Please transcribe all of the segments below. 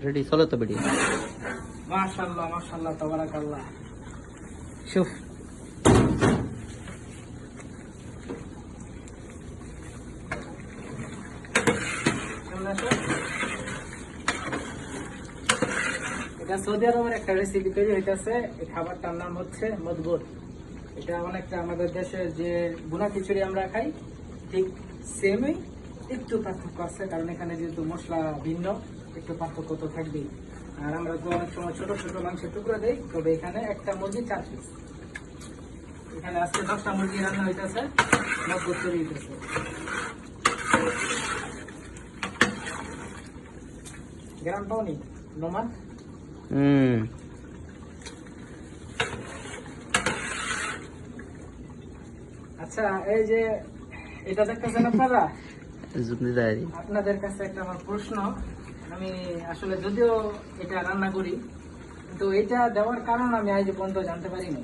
Ready, চলো তো video. মাশাআল্লাহ মাশাআল্লাহ তাবারাকাল্লাহ। শুফ এটা সৌদি আরবের একটা রেসিপি তৈরি হইতেছে। এই খাবারটার নাম হচ্ছে মদবুর। এটা অনেকটা আমাদের দেশের যে বুনা খিচুড়ি আমরা খাই ঠিক সেমই, একটু পার্থক্য আছে, কারণ এখানে যেহেতু মশলা ভিন্ন, একটু পার্থক্য তো থাকবেই। আর আমরা তো অনেক সময় ছোট ছোট মাংসের টুকরো দিই, তবে এখানে একটা মুরগি 4 পিস। এখানে আজকে 10টা মুরগি রান্না হইতেছে, মদবুর তৈরি হইতেছে। গ্রাম পাওনি নোমান? আচ্ছা, এই যে এটা দেখতেছেন আপনারা, আপনাদের কাছে একটা আমার প্রশ্ন। আমি আসলে যদিও এটা রান্না করি, কিন্তু এটা দেওয়ার কারণ আমি আজ পর্যন্ত জানতে পারিনি।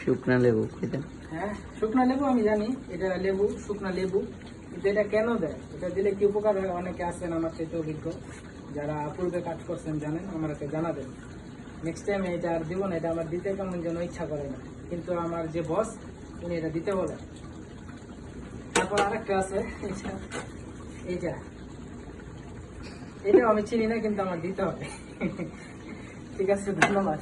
শুকনা লেবু। হ্যাঁ, শুকনা লেবু আমি জানি, এটা লেবু, শুকনা লেবু, কিন্তু এটা কেন দেয়, এটা দিলে কি উপকার হয়? অনেকে আছেন আমার চাইতে অভিজ্ঞ, যারা পূর্বে কাজ করছেন, জানেন, আমাকে জানাবেন। নেক্সট টাইম এটা আর দিব না, এটা আমার দিতে কেমন যেন ইচ্ছা করে না, কিন্তু আমার যে বস উনি এটা দিতে বলে। তারপর আরেকটা আছে, এইটা এটাও আমি চিনি না, কিন্তু আমার দিতে হবে। ঠিক আছে, ধন্যবাদ।